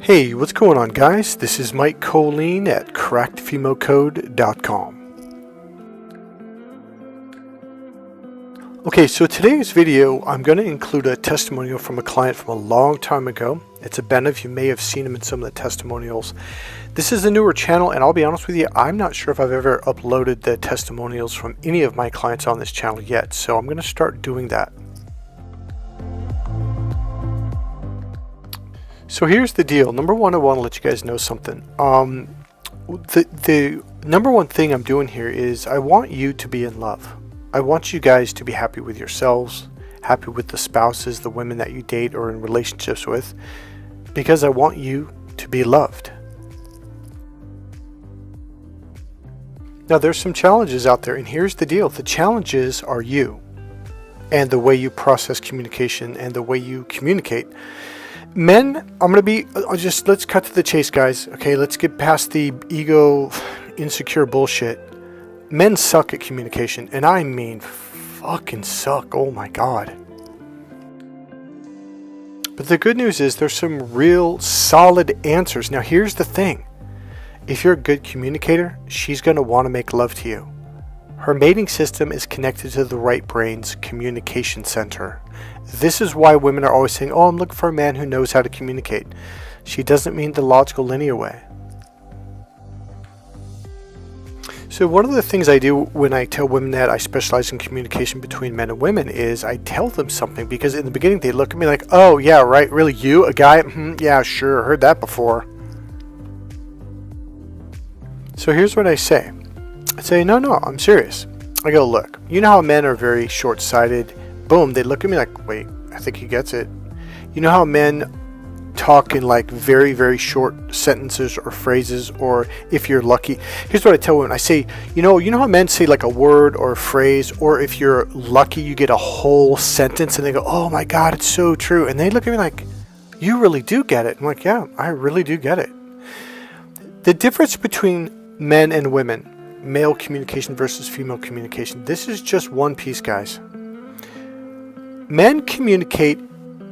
Hey, what's going on, guys? This is Mike Kollin at crackedfemocode.com. Okay, so today's video, I'm going to include a testimonial from a client from a long time ago. It's a Benev. You may have seen him in some of the testimonials. This is a newer channel, and I'll be honest with you, I'm not sure if I've ever uploaded the testimonials from any of my clients on this channel yet, so I'm going to start doing that. So here's the deal. Number one, I want to let you guys know something. The number one thing I'm doing here is I want you to be in love. I want you guys to be happy with yourselves, happy with the spouses, the women that you date or in relationships with, because I want you to be loved. Now there's some challenges out there, and here's the deal. The challenges are you and the way you process communication and the way you communicate. Men, let's cut to the chase, guys. Okay, let's get past the ego, insecure bullshit. Men suck at communication, and I mean fucking suck. Oh my God. But the good news is there's some real solid answers. Now here's the thing. If you're a good communicator, she's going to want to make love to you. Her mating system is connected to the right brain's communication center. This is why women are always saying, oh, I'm looking for a man who knows how to communicate. She doesn't mean the logical linear way. So one of the things I do when I tell women that I specialize in communication between men and women is I tell them something, because in the beginning they look at me like, oh yeah, right, really, you, a guy? Yeah, sure, heard that before. So here's what I say. I say, no, I'm serious. I go, look, you know how men are very short-sighted? Boom, they look at me like, wait, I think he gets it. You know how men talk in like very, very short sentences or phrases, or if you're lucky. Here's what I tell women. I say, you know how men say like a word or a phrase, or if you're lucky, you get a whole sentence, and they go, oh my God, it's so true. And they look at me like, you really do get it. I'm like, yeah, I really do get it. The difference between men and women, male communication versus female communication, this is just one piece, guys. Men communicate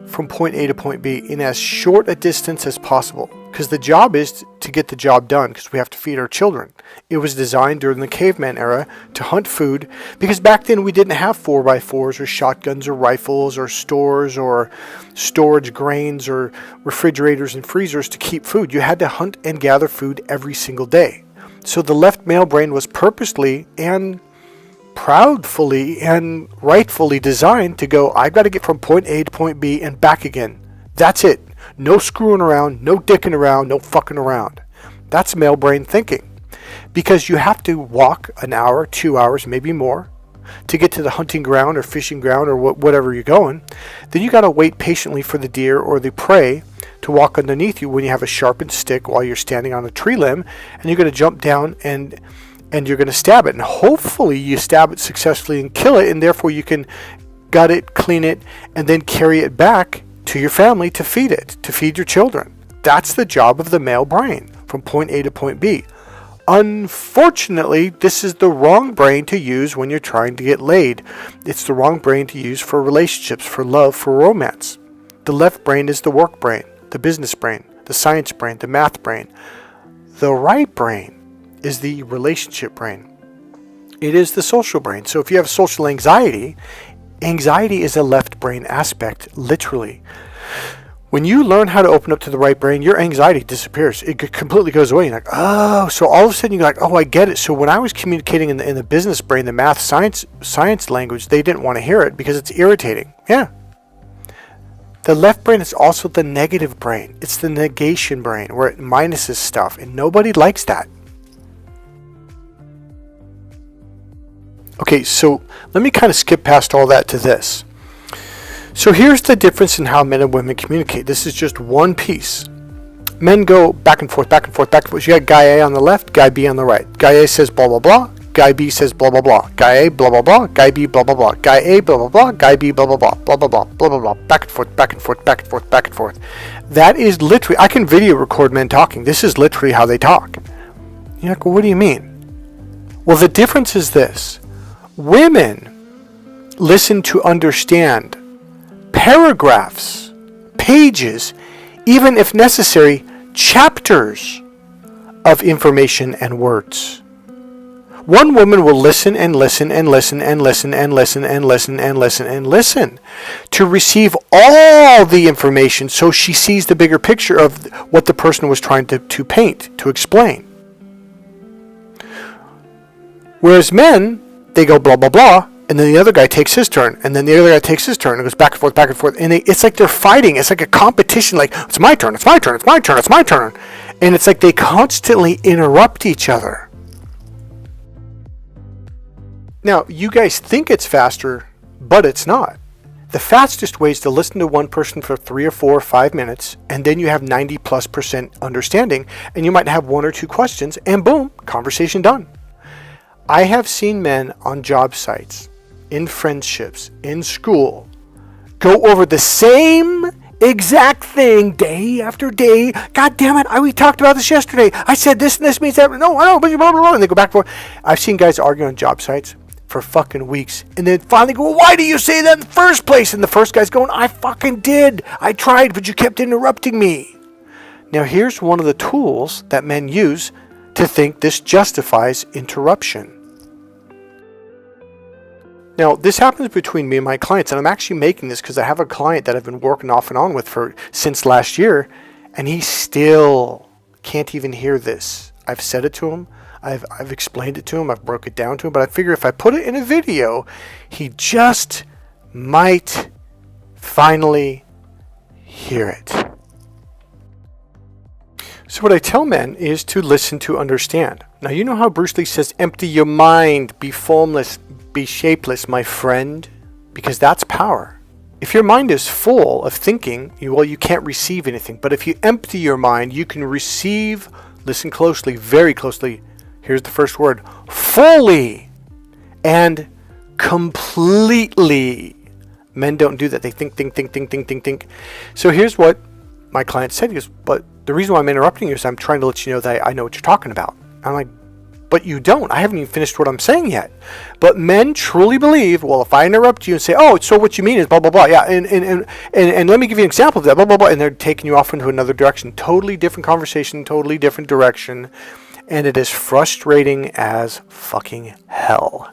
from point A to point B in as short a distance as possible, because the job is to get the job done, because we have to feed our children. It was designed during the caveman era to hunt food, because back then we didn't have 4x4s or shotguns or rifles or stores or storage grains or refrigerators and freezers to keep food. You had to hunt and gather food every single day. So the left male brain was purposely and proudfully and rightfully designed to go, I've got to get from point A to point B and back again. That's it. No screwing around, no dicking around, no fucking around. That's male brain thinking. Because you have to walk an hour, 2 hours, maybe more, to get to the hunting ground or fishing ground or whatever you're going. Then you got to wait patiently for the deer or the prey to walk underneath you when you have a sharpened stick while you're standing on a tree limb, and you're going to jump down and you're going to stab it, and hopefully you stab it successfully and kill it, and therefore you can gut it, clean it, and then carry it back to your family to feed it, to feed your children. That's the job of the male brain, from point A to point B. Unfortunately, this is the wrong brain to use when you're trying to get laid. It's the wrong brain to use for relationships, for love, for romance. The left brain is the work brain, the business brain, the science brain, the math brain. The right brain is the relationship brain. It is the social brain. So if you have social anxiety, anxiety is a left brain aspect, literally. When you learn how to open up to the right brain, your anxiety disappears. It completely goes away. You're like, oh, so all of a sudden you're like, oh, I get it. So when I was communicating in the business brain, the math, science language, they didn't want to hear it because it's irritating. Yeah. The left brain is also the negative brain. It's the negation brain, where it minuses stuff, and nobody likes that. Okay, so let me kind of skip past all that to this. So here's the difference in how men and women communicate. This is just one piece. Men go back and forth, back and forth, back and forth. You got guy A on the left, guy B on the right. Guy A says blah, blah, blah. Guy B says blah, blah, blah. Guy A, blah, blah, blah. Guy B, blah, blah, blah. Guy A, blah, blah, blah. Guy B, blah, blah, blah. Blah, blah, blah. Blah, blah, blah. Back and forth, back and forth, back and forth, back and forth. That is literally, I can video record men talking. This is literally how they talk. You're like, well, what do you mean? Well, the difference is this. Women listen to understand paragraphs, pages, even if necessary, chapters of information and words. One woman will listen and listen and listen and listen and listen and listen and listen and listen to receive all the information so she sees the bigger picture of what the person was trying to paint, to explain. Whereas men, they go blah, blah, blah, and then the other guy takes his turn, and then the other guy takes his turn, and it goes back and forth, and it's like they're fighting. It's like a competition, like, it's my turn, it's my turn, it's my turn, it's my turn. And it's like they constantly interrupt each other. Now, you guys think it's faster, but it's not. The fastest way is to listen to one person for 3 or 4 or 5 minutes, and then you have 90+% understanding, and you might have 1 or 2 questions, and boom, conversation done. I have seen men on job sites, in friendships, in school, go over the same exact thing day after day. God damn it, we talked about this yesterday. I said this and this means that. No, I don't, blah, blah, blah, and they go back and forth. I've seen guys argue on job sites for fucking weeks, and then finally go, well, why do you say that in the first place? And the first guy's going, I fucking did. I tried, but you kept interrupting me. Now here's one of the tools that men use to think this justifies interruption. Now, this happens between me and my clients, and I'm actually making this because I have a client that I've been working off and on with since last year, and he still can't even hear this. I've said it to him, I've explained it to him, I've broke it down to him, but I figure if I put it in a video, he just might finally hear it. So what I tell men is to listen to understand. Now, you know how Bruce Lee says, empty your mind, be formless, be shapeless, my friend, because that's power. If your mind is full of thinking, you can't receive anything. But if you empty your mind, you can receive, listen closely, very closely. Here's the first word, fully and completely. Men don't do that. They think. So here's what my client said. He goes, but the reason why I'm interrupting you is I'm trying to let you know that I know what you're talking about. I'm like, but you don't. I haven't even finished what I'm saying yet. But men truly believe, well, if I interrupt you and say, oh, so what you mean is blah, blah, blah. Yeah, and let me give you an example of that, blah, blah, blah. And they're taking you off into another direction. Totally different conversation, totally different direction. And it is frustrating as fucking hell.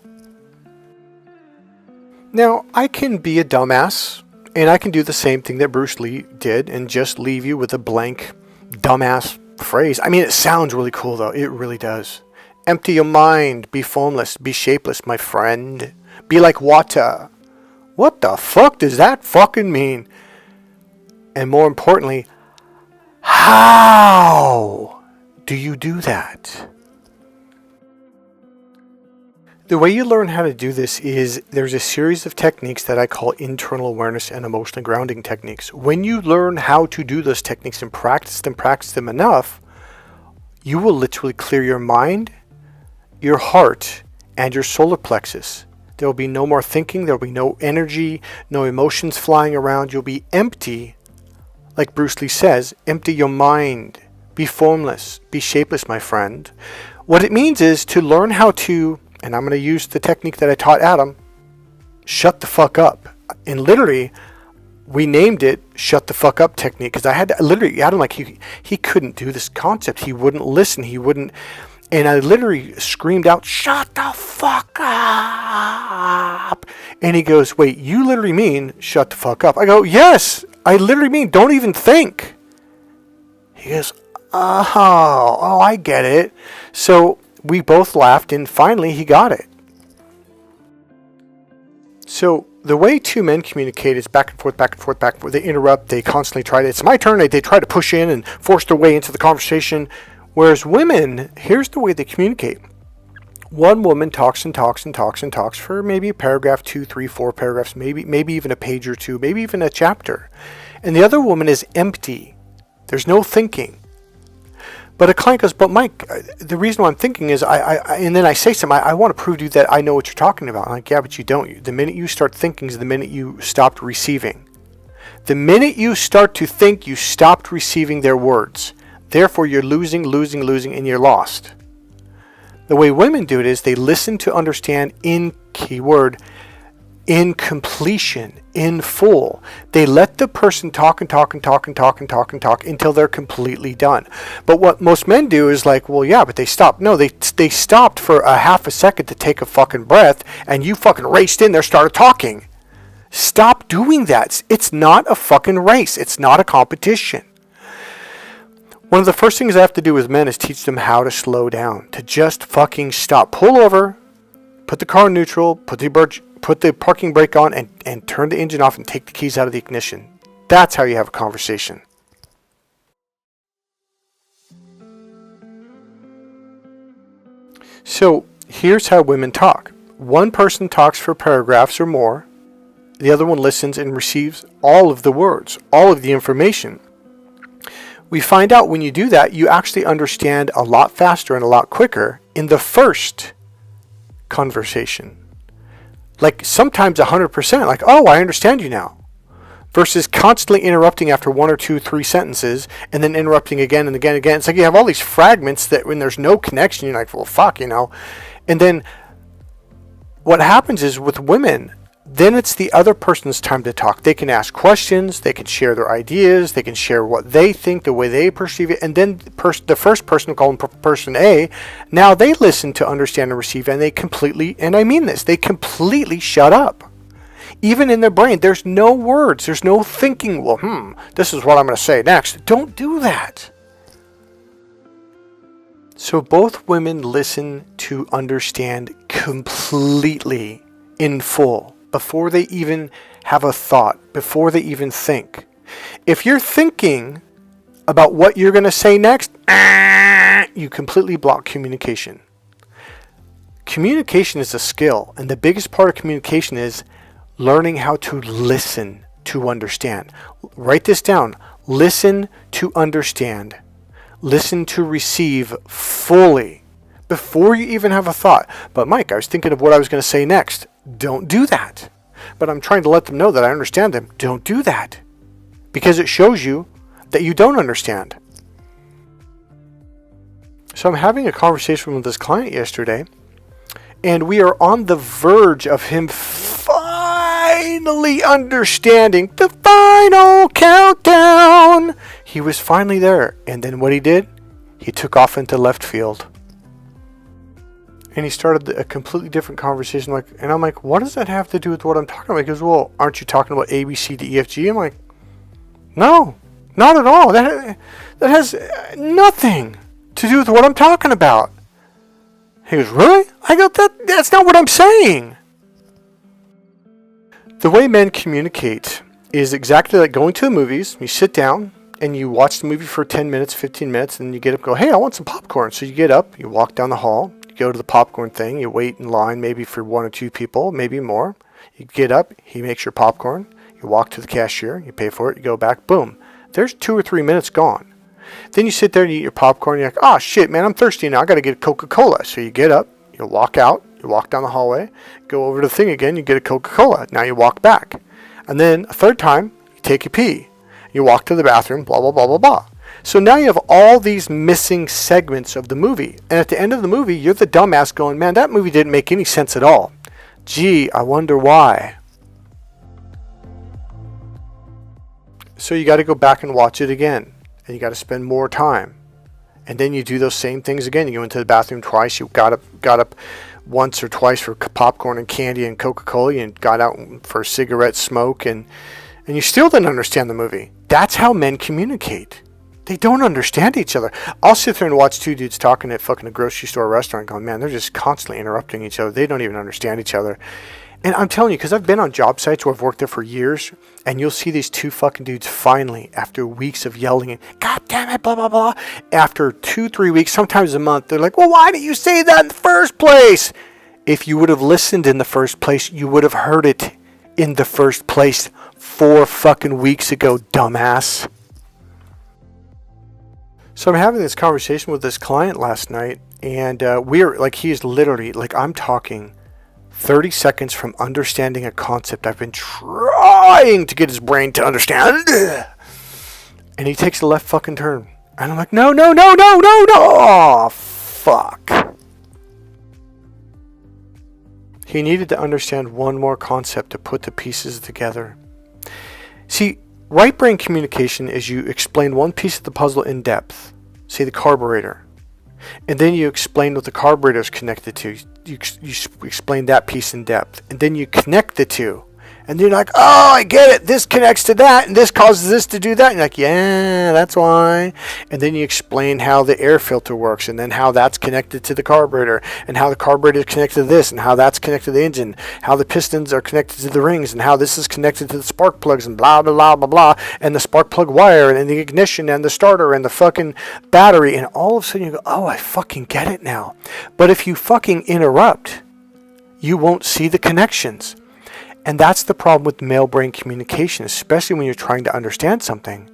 Now, I can be a dumbass, and I can do the same thing that Bruce Lee did and just leave you with a blank dumbass phrase. I mean, it sounds really cool, though. It really does. Empty your mind. Be formless. Be shapeless, my friend. Be like water. What the fuck does that fucking mean? And more importantly, how do you do that? The way you learn how to do this is there's a series of techniques that I call internal awareness and emotional grounding techniques. When you learn how to do those techniques and practice them enough, you will literally clear your mind, your heart, and your solar plexus. There will be no more thinking. There will be no energy, no emotions flying around. You'll be empty. Like Bruce Lee says, empty your mind. Be formless. Be shapeless, my friend. What it means is to learn how to, and I'm going to use the technique that I taught Adam, shut the fuck up. And literally, we named it shut the fuck up technique because I had to literally, Adam, like he couldn't do this concept. He wouldn't listen. He wouldn't. And I literally screamed out, shut the fuck up. And he goes, wait, you literally mean shut the fuck up? I go, yes, I literally mean don't even think. He goes, oh, I get it. So we both laughed and finally he got it. So the way two men communicate is back and forth, back and forth, back and forth. They interrupt. They constantly try to, it's my turn. They try to push in and force their way into the conversation. Whereas women, here's the way they communicate. One woman talks and talks and talks and talks for maybe a paragraph, 2, 3, 4 paragraphs, maybe even a page or two, maybe even a chapter. And the other woman is empty. There's no thinking. But a client goes, but Mike, the reason why I'm thinking is and then I say something, I want to prove to you that I know what you're talking about. I'm like, yeah, but you don't. The minute you start thinking is the minute you stopped receiving. The minute you start to think, you stopped receiving their words. Therefore, you're losing, and you're lost. The way women do it is they listen to understand in keyword in completion, in full. They let the person talk and talk and talk and talk and talk and talk until they're completely done. But what most men do is like, well, yeah, but they stopped. No, they stopped for a half a second to take a fucking breath, and you fucking raced in there, started talking. Stop doing that. It's not a fucking race. It's not a competition. One of the first things I have to do with men is teach them how to slow down, to just fucking stop. Pull over, put the car in neutral, put the parking brake on, and turn the engine off and take the keys out of the ignition. That's how you have a conversation. So here's how women talk. One person talks for paragraphs or more. The other one listens and receives all of the words, all of the information. We find out when you do that, you actually understand a lot faster and a lot quicker in the first conversation. Like sometimes 100%, like, oh, I understand you now. Versus constantly interrupting after 1 or 2, 3 sentences and then interrupting again and again and again. It's like you have all these fragments that when there's no connection, you're like, well, fuck, And then what happens is with women, then it's the other person's time to talk. They can ask questions, they can share their ideas, they can share what they think, the way they perceive it, and then the first person, called person A, now they listen to understand and receive, and they completely, and I mean this, they completely shut up. Even in their brain, there's no words, there's no thinking, well, this is what I'm going to say next. Don't do that. So both women listen to understand completely in full. Before they even have a thought, before they even think. If you're thinking about what you're going to say next, you completely block communication. Communication is a skill, and the biggest part of communication is learning how to listen to understand. Write this down. Listen to understand. Listen to receive fully before you even have a thought. But Mike, I was thinking of what I was going to say next. Don't do that. But I'm trying to let them know that I understand them. Don't do that. Because it shows you that you don't understand. So I'm having a conversation with this client yesterday, and we are on the verge of him finally understanding the final countdown. He was finally there. And then what he did? He took off into left field. And he started a completely different conversation. And I'm like, what does that have to do with what I'm talking about? He goes, well, aren't you talking about A, B, C, D, E, F, G? I'm like, no, not at all. That has nothing to do with what I'm talking about. He goes, really? I go, that's not what I'm saying. The way men communicate is exactly like going to the movies. You sit down and you watch the movie for 10 minutes, 15 minutes, and you get up and go, hey, I want some popcorn. So you get up, you walk down the hall. Go to the popcorn thing, you wait in line maybe for 1 or 2 people, maybe more. You get up, he makes your popcorn, you walk to the cashier, you pay for it, you go back, boom. There's 2 or 3 minutes gone. Then you sit there and you eat your popcorn, you're like, oh shit, man, I'm thirsty now, I gotta get a Coca-Cola. So you get up, you walk out, you walk down the hallway, go over to the thing again, you get a Coca-Cola. Now you walk back. And then a third time, you take a pee. You walk to the bathroom, blah, blah, blah, blah, blah. So now you have all these missing segments of the movie. And at the end of the movie, you're the dumbass going, man, that movie didn't make any sense at all. Gee, I wonder why. So you got to go back and watch it again. And you got to spend more time. And then you do those same things again. You go into the bathroom twice. You got up once or twice for popcorn and candy and Coca-Cola. And got out for a cigarette smoke. And you still didn't understand the movie. That's how men communicate. They don't understand each other. I'll sit there and watch 2 dudes talking at fucking a grocery store or restaurant going, man, they're just constantly interrupting each other. They don't even understand each other. And I'm telling you, because I've been on job sites where I've worked there for years, and you'll see these 2 fucking dudes finally, after weeks of yelling and, God damn it, blah, blah, blah, after 2, 3 weeks, sometimes a month, they're like, well, why didn't you say that in the first place? If you would have listened in the first place, you would have heard it in the first place 4 fucking weeks ago, dumbass. So I'm having this conversation with this client last night, and he is literally, I'm talking 30 seconds from understanding a concept I've been trying to get his brain to understand. And he takes a left fucking turn. And I'm like, no. Oh, fuck. He needed to understand one more concept to put the pieces together. See, right brain communication is you explain one piece of the puzzle in depth, say the carburetor, and then you explain what the carburetor is connected to. You explain that piece in depth, and then you connect the two. And you're like, oh, I get it. This connects to that, and this causes this to do that. And you're like, yeah, that's why. And then you explain how the air filter works, and then how that's connected to the carburetor, and how the carburetor is connected to this, and how that's connected to the engine, how the pistons are connected to the rings, and how this is connected to the spark plugs, and blah, blah, blah, blah, blah, and the spark plug wire, and the ignition, and the starter, and the fucking battery. And all of a sudden you go, oh, I fucking get it now. But if you fucking interrupt, you won't see the connections. And that's the problem with male brain communication, especially when you're trying to understand something.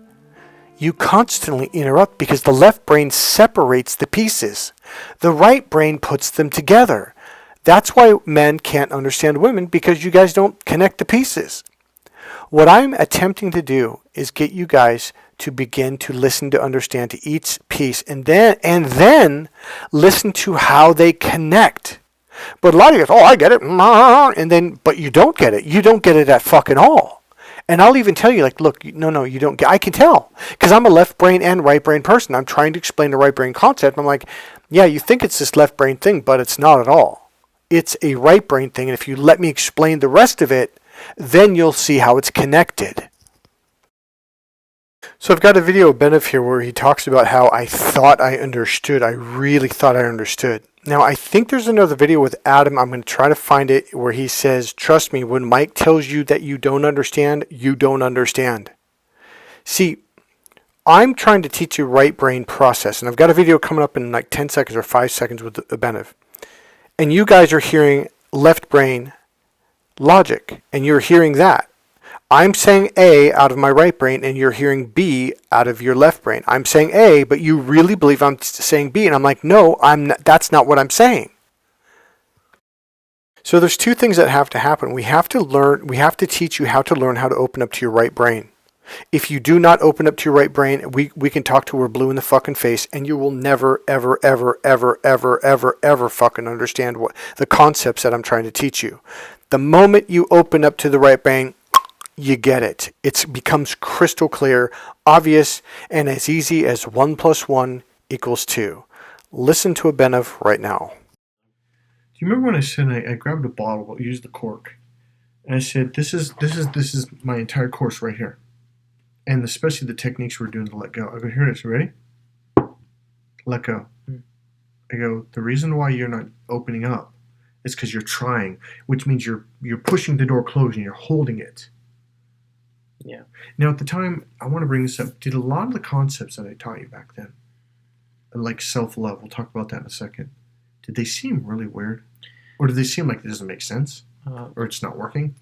You constantly interrupt because the left brain separates the pieces. The right brain puts them together. That's why men can't understand women, because you guys don't connect the pieces. What I'm attempting to do is get you guys to begin to listen to understand to each piece, and then listen to how they connect. But a lot of you go, oh, I get it, and then, but you don't get it. You don't get it at fucking all. And I'll even tell you, like, look, no, you don't get, I can tell, because I'm a left brain and right brain person. I'm trying to explain the right brain concept. I'm like, yeah, you think it's this left brain thing, but it's not at all. It's a right brain thing, and if you let me explain the rest of it, then you'll see how it's connected. So I've got a video of Benev here where he talks about how I thought I understood. I really thought I understood. Now, I think there's another video with Adam. I'm going to try to find it where he says, trust me, when Mike tells you that you don't understand, you don't understand. See, I'm trying to teach you right brain process. And I've got a video coming up in like 10 seconds or 5 seconds with Benev. And you guys are hearing left brain logic. And you're hearing that. I'm saying A out of my right brain, and you're hearing B out of your left brain. I'm saying A, but you really believe I'm saying B, and I'm like, no, I'm not, that's not what I'm saying. So there's two things that have to happen. We have to teach you how to learn how to open up to your right brain. If you do not open up to your right brain, we can talk till we're blue in the fucking face, and you will never, ever, ever, ever, ever, ever, ever fucking understand what the concepts that I'm trying to teach you. The moment you open up to the right brain, you get it. It becomes crystal clear, obvious, and as easy as 1 + 1 = 2. Listen to a Benev right now. Do you remember when I said I grabbed a bottle, used the cork, and I said, this is my entire course right here, and especially the techniques we're doing to let go. I go, here it is. Ready? Let go. I go, the reason why you're not opening up is because you're trying, which means you're pushing the door closed and you're holding it. Yeah. Now, at the time, I want to bring this up. Did a lot of the concepts that I taught you back then, like self-love, we'll talk about that in a second, did they seem really weird? Or did they seem like it doesn't make sense? Or it's not working?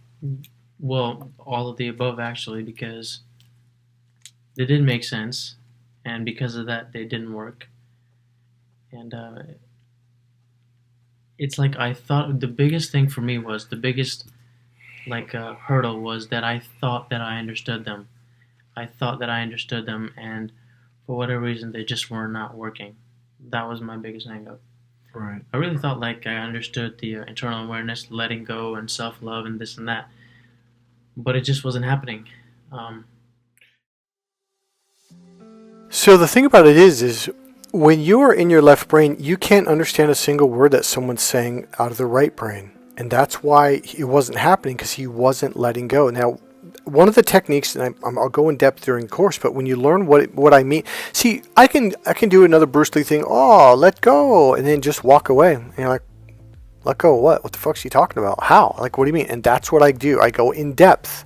Well, all of the above, actually, because they didn't make sense, and because of that, they didn't work. And it's like I thought the biggest thing for me was, the biggest hurdle was that I thought that I understood them. And for whatever reason, they just were not working. That was my biggest hang-up. Right. I really thought like I understood the internal awareness, letting go, and self-love, and this and that, but it just wasn't happening. So the thing about it is when you are in your left brain, you can't understand a single word that someone's saying out of the right brain. And that's why it wasn't happening, because he wasn't letting go. Now, one of the techniques, and I'll go in depth during the course, but when you learn what I mean, see, I can do another Bruce Lee thing. Oh, let go, and then just walk away. And you're like, let go of what? What the fuck's he talking about? How? Like, what do you mean? And that's what I do. I go in depth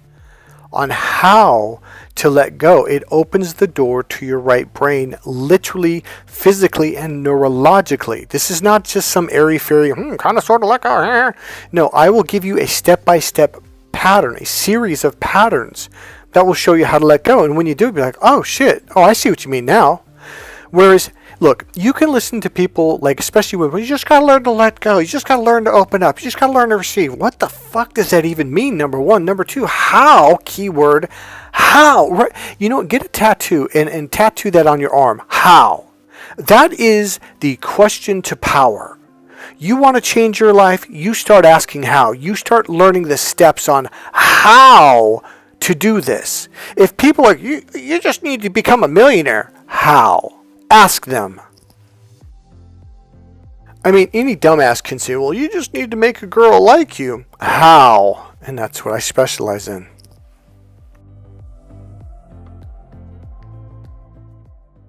on how to let go. It opens the door to your right brain, literally, physically, and neurologically. This is not just some airy-fairy, kind of sort of let go. No, I will give you a step-by-step pattern, a series of patterns that will show you how to let go. And when you do, you'll be like, oh shit, oh, I see what you mean now. Whereas, look, you can listen to people, like, especially when you just got to learn to let go. You just got to learn to open up. You just got to learn to receive. What the fuck does that even mean, number one? Number two, how, keyword, how. Right? You know, get a tattoo and tattoo that on your arm. How? That is the question to power. You want to change your life? You start asking how. You start learning the steps on how to do this. If people are, you just need to become a millionaire. How? Ask them. I mean, any dumbass can say, well, you just need to make a girl like you. How? And that's what I specialize in.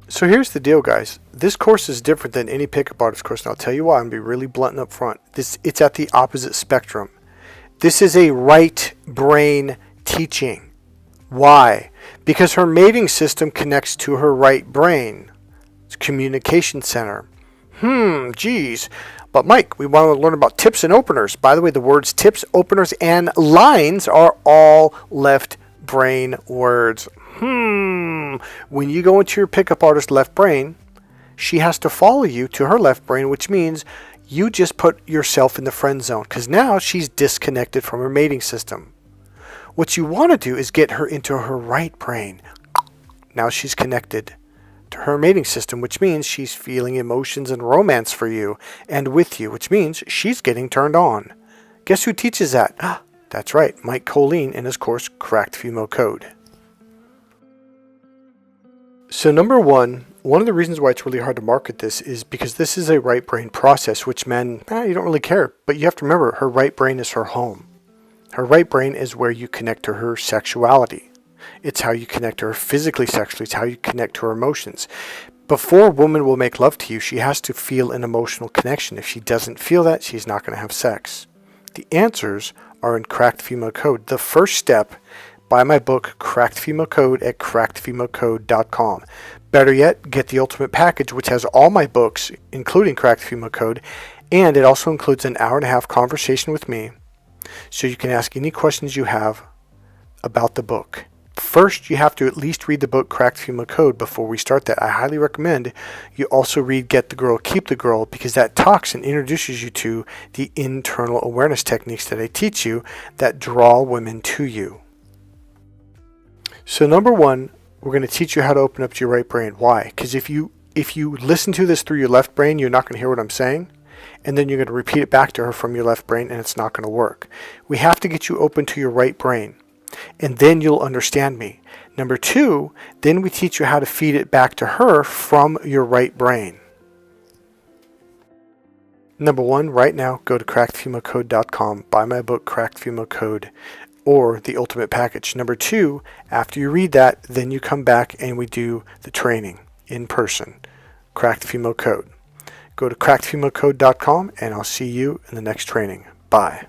So here's the deal, guys. This course is different than any pickup artist course, and I'll tell you why. I'm going to be really blunt and up front. It's at the opposite spectrum. This is a right brain teaching. Why? Because her mating system connects to her right brain. It's a communication center. Geez. But Mike, we want to learn about tips and openers. By the way, the words tips, openers, and lines are all left brain words. When you go into your pickup artist left brain, she has to follow you to her left brain, which means you just put yourself in the friend zone because now she's disconnected from her mating system. What you want to do is get her into her right brain. Now she's connected to her mating system, which means she's feeling emotions and romance for you and with you, which means she's getting turned on. Guess who teaches that? That's right, Mike Kollin in his course, Cracked Female Code. So number one of the reasons why it's really hard to market this is because this is a right brain process, which men, you don't really care. But you have to remember, her right brain is her home. Her right brain is where you connect to her sexuality. It's how you connect to her physically, sexually. It's how you connect to her emotions. Before a woman will make love to you, she has to feel an emotional connection. If she doesn't feel that, she's not going to have sex. The answers are in Cracked Female Code. The first step, buy my book, Cracked Female Code, at crackedfemalecode.com. Better yet, get the ultimate package, which has all my books, including Cracked Female Code, and it also includes an hour-and-a-half conversation with me, so you can ask any questions you have about the book. First, you have to at least read the book Cracked Female Code before we start that. I highly recommend you also read Get the Girl, Keep the Girl, because that talks and introduces you to the internal awareness techniques that I teach you that draw women to you. So number one, we're going to teach you how to open up to your right brain. Why? Because if you listen to this through your left brain, you're not going to hear what I'm saying. And then you're going to repeat it back to her from your left brain, and it's not going to work. We have to get you open to your right brain, and then you'll understand me. Number two, then we teach you how to feed it back to her from your right brain. Number one, right now, go to crackedfemalecode.com, buy my book, Cracked Female Code, or the ultimate package. Number two, after you read that, then you come back and we do the training in person, Cracked Female Code. Go to crackedfemalecode.com and I'll see you in the next training. Bye.